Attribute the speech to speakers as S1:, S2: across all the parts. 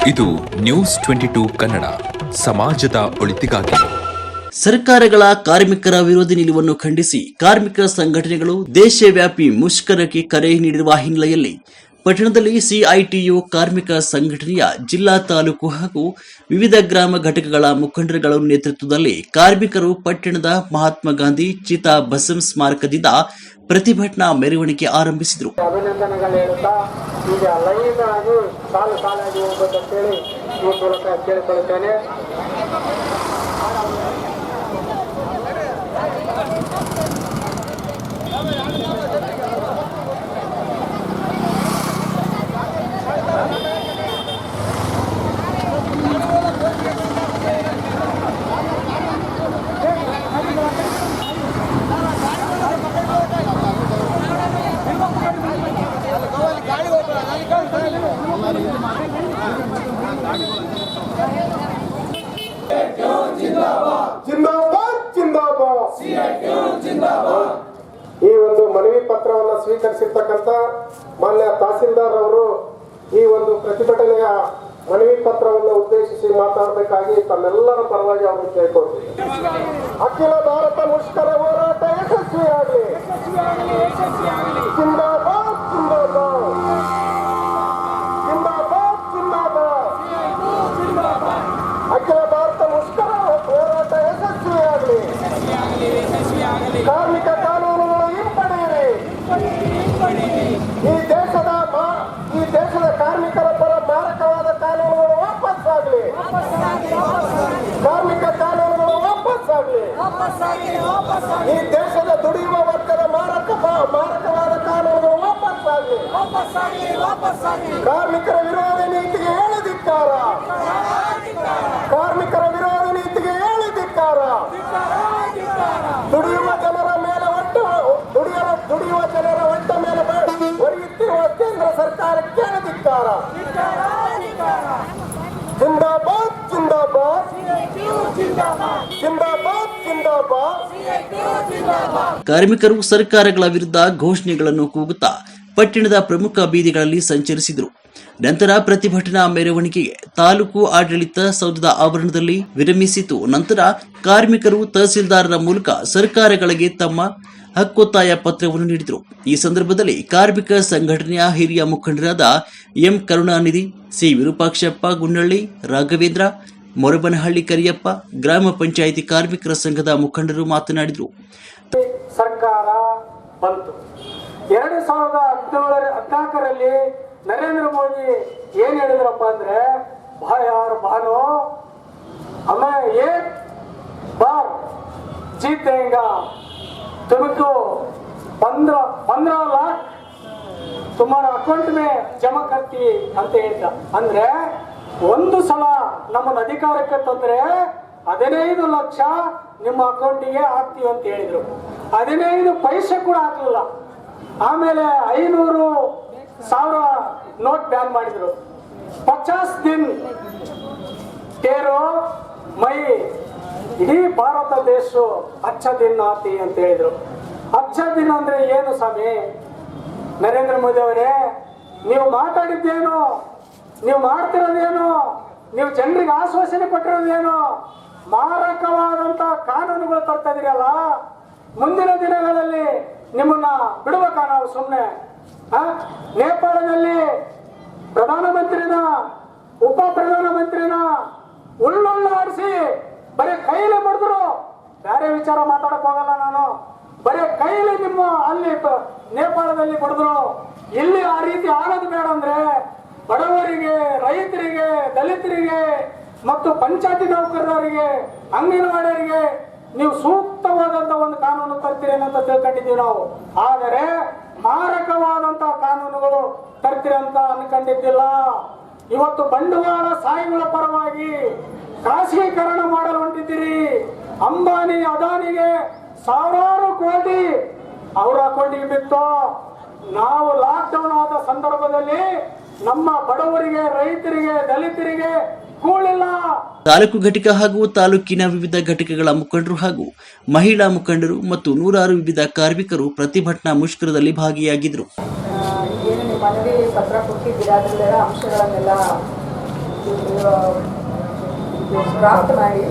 S1: ಇದು ನ್ಯೂಸ್ 22 ಕನ್ನಡ, ಸಮಾಜದ ಒಳಿತಿಗಾಗಿ.
S2: ಸರ್ಕಾರಗಳ ಕಾರ್ಮಿಕರ ವಿರೋಧಿ ನಿಲುವನ್ನು ಖಂಡಿಸಿ ಕಾರ್ಮಿಕ ಸಂಘಟನೆಗಳು ದೇಶವ್ಯಾಪಿ ಮುಷ್ಕರಕ್ಕೆ ಕರೆ ನೀಡಿರುವ ಹಿನ್ನೆಲೆಯಲ್ಲಿ ಪಟ್ಟಣದಲ್ಲಿ ಸಿಐಟಿಯು ಕಾರ್ಮಿಕ ಸಂಘಟನೆಯ ಜಿಲ್ಲಾ, ತಾಲೂಕು ಹಾಗೂ ವಿವಿಧ ಗ್ರಾಮ ಘಟಕಗಳ ಮುಖಂಡರುಗಳ ನೇತೃತ್ವದಲ್ಲಿ ಕಾರ್ಮಿಕರು ಪಟ್ಟಣದ ಮಹಾತ್ಮ ಗಾಂಧಿ ಚಿತಾ ಬಸಂ ಸ್ಮಾರಕದಿಂದ ಪ್ರತಿಭಟನಾ ಮೆರವಣಿಗೆ ಆರಂಭಿಸಿದರು.
S3: ಅಭಿನಂದನೆಗಳು ಹೇಳುತ್ತಾ ಈಗ ಲೈನಾಗಿ ಸಾಲಾಗಿ ಹೋಗಬೇಕಂತೇಳಿ ಈ ಮೂಲಕ ಕೇಳಿಕೊಳ್ಳುತ್ತೇನೆ. ಈ ಒಂದು ಮನವಿ ಪತ್ರವನ್ನು ಸ್ವೀಕರಿಸಿರ್ತಕ್ಕಂಥ ಮಾನ್ಯ ತಹಸೀಲ್ದಾರ್ ಅವರು ಈ ಒಂದು ಪ್ರತಿಭಟನೆಯ ಮನವಿ ಪತ್ರವನ್ನು ಉದ್ದೇಶಿಸಿ ಮಾತಾಡಬೇಕಾಗಿ ತಮ್ಮೆಲ್ಲರ ಪರವಾಗಿ ಅವರು ಕೇಳ್ಕೊಳ್ತೀವಿ. ಅಖಿಲ ಭಾರತ ಮುಷ್ಕರ ಹೋರಾಟ ಯಶಸ್ವಿಯಾಗಲಿ. ಜಿಂದಾಬಾದ್ ಜಿಂದಾಬಾದ್ ಜಿಂದಾಬಾದ್ ಜಿಂದಾಬಾದ್. ಅಖಿಲ ಭಾರತ ಮುಷ್ಕರ ಹೋರಾಟ ಯಶಸ್ವಿಯಾಗಲಿ. ಕಾರ್ಮಿಕ ಕಾನೂನುಗಳು ಹಿಂಪಡೆಯಿರಿ. ಈ ದೇಶದ ಕಾರ್ಮಿಕರ ಪರ ಮಾರಕವಾದ ಕಾನೂನುಗಳು ವಾಪಸ್ಸಾಗಲಿ. ಕಾರ್ಮಿಕ ಕಾನೂನುಗಳು ವಾಪಸ್ಸಾಗಲಿ. ಈ ದೇಶದ ದುಡಿಯುವ ವರ್ಗದ ಮಾರಕವಾದ ಕಾನೂನುಗಳು ವಾಪಸ್ಸಾಗಲಿ. ಕಾರ್ಮಿಕರ ವಿರೋಧ ನೀತಿಗೆ ಹೇಳಿದಿಕ್ಕಾರ. ಕಾರ್ಮಿಕರ ವಿರೋಧ ನೀತಿಗೆ ಹೇಳಿದಿಕ್ಕಾರ. ದುಡಿಯುವ ಜನರ ಹೊಟ್ಟ ಮೇಲೆ ಹೊರೆಯುತ್ತಿರುವ ಕೇಂದ್ರ ಸರ್ಕಾರಕ್ಕೆ ಹೇಳಿದಿಕ್ಕಾರ. ಜಿಂದಾಬಾದ್ ಜಿಂದಾಬಾದ್ ಜಿಂದಾಬಾದ್ ಜಿಂದಾಬಾದ್.
S2: ಕಾರ್ಮಿಕರು ಸರ್ಕಾರಗಳ ವಿರುದ್ಧ ಘೋಷಣೆಗಳನ್ನು ಕೂಗುತ್ತಾ ಪಟ್ಟಣದ ಪ್ರಮುಖ ಬೀದಿಗಳಲ್ಲಿ ಸಂಚರಿಸಿದರು. ನಂತರ ಪ್ರತಿಭಟನಾ ಮೆರವಣಿಗೆಗೆ ತಾಲೂಕು ಆಡಳಿತ ಸೌಧದ ಆವರಣದಲ್ಲಿ ವಿರಮಿಸಿತು. ನಂತರ ಕಾರ್ಮಿಕರು ತಹಸೀಲ್ದಾರರ ಮೂಲಕ ಸರ್ಕಾರಗಳಿಗೆ ತಮ್ಮ ಹಕ್ಕೊತ್ತಾಯ ಪತ್ರವನ್ನು ನೀಡಿದರು. ಈ ಸಂದರ್ಭದಲ್ಲಿ ಕಾರ್ಮಿಕ ಸಂಘಟನೆಯ ಹಿರಿಯ ಮುಖಂಡರಾದ ಎಂ ಕರುಣಾನಿಧಿ, ಸಿ ವಿರೂಪಾಕ್ಷಪ್ಪ ಗುಂಡಳ್ಳಿ, ರಾಘವೇಂದ್ರ, ಮೊರಬನಹಳ್ಳಿ ಕರಿಯಪ್ಪ, ಗ್ರಾಮ ಪಂಚಾಯಿತಿ ಕಾರ್ಮಿಕರ ಸಂಘದ ಮುಖಂಡರು ಮಾತನಾಡಿದರು.
S3: ಸರ್ಕಾರ ಬಂತು 2014ರಲ್ಲಿ ನರೇಂದ್ರ ಮೋದಿ ಏನ್ ಹೇಳಿದ್ರಪ್ಪ ಅಂದ್ರೆ ಭಾನು हमें एक बार जीत देगा, तुमको 15 लाख तुम्हारा अकाउंट में जमा करती ಅಂತ ಹೇಳಿದ. ಅಂದ್ರೆ ಒಂದು ಸಲ ನಮ್ಮನ್ನ ಅಧಿಕಾರಕ್ಕೆ ತಂದ್ರೆ 15 ಲಕ್ಷ ನಿಮ್ಮ ಅಕೌಂಟಿಗೆ ಹಾಕ್ತೀವಿ ಅಂತ ಹೇಳಿದ್ರು. 15 ಪೈಸೆ ಕೂಡ ಹಾಕಲಿಲ್ಲ. ಆಮೇಲೆ 500,000 ನೋಟ್ ಬ್ಯಾನ್ ಮಾಡಿದ್ರು. 50 ದಿನ ತೇರೋ ಮೈ ಇಡೀ ಭಾರತ ದೇಶ ಅಚ್ಚ ದಿನ ಆತಿ ಅಂತ ಹೇಳಿದ್ರು. ಅಚ್ಚ ದಿನ ಅಂದ್ರೆ ಏನು ಸ್ವಾಮಿ? ನರೇಂದ್ರ ಮೋದಿ ಅವರೇ, ನೀವು ಮಾತಾಡಿದ್ದೇನು, ನೀವು ಮಾಡ್ತಿರೋದೇನು, ನೀವು ಜನರಿಗೆ ಆಶ್ವಾಸನೆ ಕೊಟ್ಟಿರೋದೇನು? ಮಾರಕವಾದಂತ ಕಾನೂನುಗಳು ತರ್ತಾ ಇದೀರಲ್ಲ, ಮುಂದಿನ ದಿನಗಳಲ್ಲಿ ನಿಮ್ಮನ್ನ ಬಿಡಬೇಕಾ ನಾವು ಸುಮ್ಮನೆ? ನೇಪಾಳದಲ್ಲಿ ಪ್ರಧಾನಮಂತ್ರಿನ ಉಪ ಪ್ರಧಾನಮಂತ್ರಿನ ಉಳ್ಳಾಡಿಸಿ ಬರೀ ಕೈಲಿ ಬಡಿದ್ರು. ಬೇರೆ ವಿಚಾರ ಮಾತಾಡಕ್ ಹೋಗಲ್ಲ ನಾನು. ಬರೀ ಕೈಲಿ ನಿಮ್ಮ ಅಲ್ಲಿ ನೇಪಾಳದಲ್ಲಿ ಬಡಿದ್ರು. ಇಲ್ಲಿ ಆ ರೀತಿ ಆಗೋದು ಬೇಡ ಅಂದ್ರೆ ಬಡವರಿಗೆ, ರೈತರಿಗೆ, ದಲಿತರಿಗೆ ಮತ್ತು ಪಂಚಾಯತಿ ನೌಕರರಿಗೆ, ಅಂಗನವಾಡಿಯರಿಗೆ ನೀವು ಸೂಕ್ತವಾದಂತ ಒಂದು ಕಾನೂನು ತರ್ತೀರಿ ಅಂತ ತಿಳ್ಕೊಂಡಿದ್ದೀವಿ ನಾವು. ಆದರೆ ಮಾರಕವಾದಂತಹ ಕಾನೂನುಗಳು ತರ್ತೀರಿ ಅಂತ ಅನ್ಕೊಂಡಿದ್ದಿಲ್ಲ. ಇವತ್ತು ಬಂಡವಾಳ ಸಾಯಿಗಳ ಪರವಾಗಿ ಖಾಸಗೀಕರಣ ಮಾಡಲು ಹೊಂಟಿದ್ದೀರಿ. ಅಂಬಾನಿ, ಅದಾನಿಗೆ ಸಾವಿರಾರು ಕೋಟಿ ಅವರ ಅಕೌಂಟಿಗೆ ಬಿತ್ತು. ನಾವು ಲಾಕ್ಡೌನ್ ಆದ ಸಂದರ್ಭದಲ್ಲಿ ನಮ್ಮ ಬಡವರಿಗೆ, ರೈತರಿಗೆ, ದಲಿತರಿಗೆ ಕೂಳಿಲ್ಲ.
S2: ತಾಲೂಕು ಘಟಕ ಹಾಗೂ ತಾಲೂಕಿನ ವಿವಿಧ ಘಟಕಗಳ ಮುಖಂಡರು ಹಾಗೂ ಮಹಿಳಾ ಮುಖಂಡರು ಮತ್ತು ನೂರಾರು ವಿವಿಧ ಕಾರ್ಮಿಕರು ಪ್ರತಿಭಟನಾ ಮುಷ್ಕರದಲ್ಲಿ ಭಾಗಿಯಾಗಿದ್ದರು.
S4: ಮನವಿ ಪತ್ರ ಕೊಟ್ಟಿದ್ದೀರಾ, ಅದರಲ್ಲೆಲ್ಲ ಅಂಶಗಳನ್ನೆಲ್ಲ ಡ್ರಾಫ್ಟ್ ಮಾಡಿ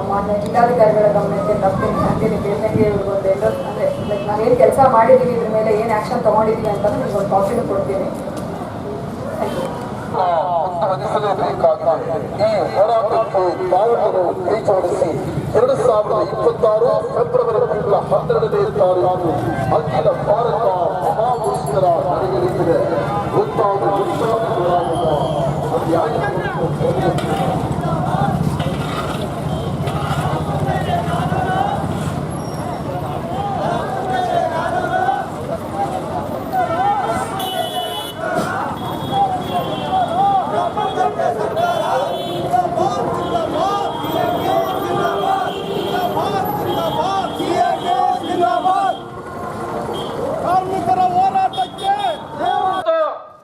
S4: ಮಾನ್ಯ ಜಿಲ್ಲಾಧಿಕಾರಿಗಳ ಗಮನಕ್ಕೆ ತರ್ತೀನಿ. ಹಾಗೆ ಬೇಸಂಗೆ ಒಂದು ಎಂಡರ್ಸ್ ಅಂದರೆ ಲೈಕ್ ನಾವೇನು ಕೆಲಸ ಮಾಡಿದ್ದೀವಿ ಇದ್ರ ಮೇಲೆ ಏನು ಆ್ಯಕ್ಷನ್ ತೊಗೊಂಡಿದ್ದೀವಿ ಅಂತ ನಿಮ್ಗೆ ಒಂದು ಕಾಪಿನೂ ಕೊಡ್ತೀನಿ. Thank you.
S5: ಈ ಹೋರಾಟಕ್ಕೆ ಭಾರತವು ಕೈ ಜೋಡಿಸಿ 2026 ಫೆಬ್ರವರಿ ತಿಂಗಳ 12ನೇ ತಾರೀಕು ಅಖಿಲ ಭಾರತ ಮಹಾಪುರುಷರ ನಡೆಯಲಿದೆ. ಗೊತ್ತಾದ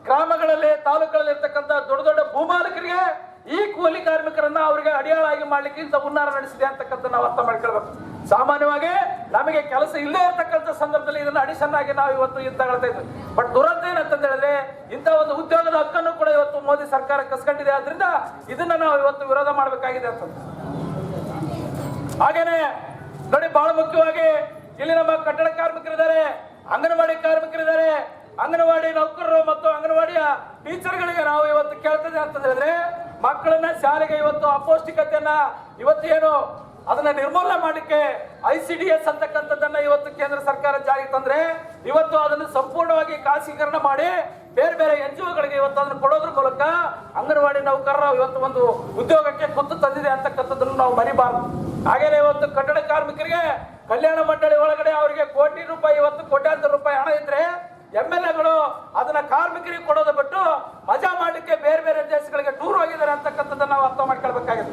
S6: ಗ್ರಾಮಗಳಲ್ಲಿ ತಾಲೂಕುಗಳಲ್ಲಿ ಇರ್ತಕ್ಕಂಥ ದೊಡ್ಡ ದೊಡ್ಡ ಭೂಮಾಲಕರಿಗೆ ಈ ಕೂಲಿ ಕಾರ್ಮಿಕರನ್ನ ಅವರಿಗೆ ಅಡಿಯಾಳಾಗಿ ಮಾಡ್ಲಿಕ್ಕೆ ಇಂಥ ಹುನ್ನಾರ ನಡೆಸಿದೆ ಅಂತಕ್ಕಂಥ ನಾವು ಅರ್ಥ ಮಾಡ್ಕೊಳ್ಬೇಕು. ಸಾಮಾನ್ಯವಾಗಿ ನಮಗೆ ಕೆಲಸ ಇಲ್ಲೇ ಇರ್ತಕ್ಕಂಥ ಸಂದರ್ಭದಲ್ಲಿ ಇದನ್ನ ಅಡಿಷನ್ ಆಗಿ ನಾವು ಇವತ್ತು ತಗೊಳ್ತಾ ಇದ್ವಿ. ಬಟ್ ದುರಂತ ಏನಂತ ಹೇಳಿದ್ರೆ ಇಂಥ ಒಂದು ಉದ್ಯೋಗದ ಹಕ್ಕನ್ನು ಕೂಡ ಇವತ್ತು ಮೋದಿ ಸರ್ಕಾರ ಕಸ್ಕೊಂಡಿದೆ. ಆದ್ರಿಂದ ಇದನ್ನ ನಾವು ಇವತ್ತು ವಿರೋಧ ಮಾಡಬೇಕಾಗಿದೆ ಅಂತ. ಹಾಗೇನೆ ನೋಡಿ, ಬಹಳ ಮುಖ್ಯವಾಗಿ ಇಲ್ಲಿ ನಮ್ಮ ಕಟ್ಟಡ ಕಾರ್ಮಿಕರಿದ್ದಾರೆ, ಅಂಗನವಾಡಿ ಕಾರ್ಮಿಕರಿದ್ದಾರೆ, ಅಂಗನವಾಡಿ ನೌಕರರು ಮತ್ತು ಅಂಗನವಾಡಿಯ ಟೀಚರ್ಗಳಿಗೆ ನಾವು ಇವತ್ತು ಕೇಳ್ತದೆ ಅಂತ ಹೇಳಿದ್ರೆ, ಮಕ್ಕಳನ್ನ ಶಾಲೆಗೆ ಇವತ್ತು ಅಪೌಷ್ಟಿಕತೆಯನ್ನ ಇವತ್ತು ಏನು ಅದನ್ನ ನಿರ್ಮೂಲನೆ ಮಾಡಲಿಕ್ಕೆ ICDS ಅಂತಕ್ಕಂಥದ್ದನ್ನ ಇವತ್ತು ಕೇಂದ್ರ ಸರ್ಕಾರ ಜಾರಿಗೆ ತಂದ್ರೆ, ಇವತ್ತು ಅದನ್ನು ಸಂಪೂರ್ಣವಾಗಿ ಖಾಸಗೀಕರಣ ಮಾಡಿ ಬೇರೆ ಬೇರೆ NGOಗಳಿಗೆ ಇವತ್ತು ಅದನ್ನು ಕೊಡೋದ್ರ ಮೂಲಕ ಅಂಗನವಾಡಿ ನೌಕರರ ಇವತ್ತು ಒಂದು ಉದ್ಯೋಗಕ್ಕೆ ಕುತ್ತು ತಂದಿದೆ ಅಂತಕ್ಕಂಥದ್ದನ್ನು ನಾವು ಮರಿಬಾರದು. ಹಾಗೇನೆ ಇವತ್ತು ಕಟ್ಟಡ ಕಾರ್ಮಿಕರಿಗೆ ಕಲ್ಯಾಣ ಮಂಡಳಿ ಒಳಗಡೆ ಅವರಿಗೆ ಕೋಟಿ ರೂಪಾಯಿ ಇವತ್ತು ಕೋಟ್ಯಾಂತರ ರೂಪಾಯಿ ಹಣ ಇದ್ರೆ MLAಗಳು ಅದನ್ನ ಕಾರ್ಮಿಕರಿಗೆ ಕೊಡೋದು ಬಿಟ್ಟು ಮಜಾ ಮಾಡಲಿಕ್ಕೆ ಬೇರೆ ಬೇರೆ ದೇಶಗಳಿಗೆ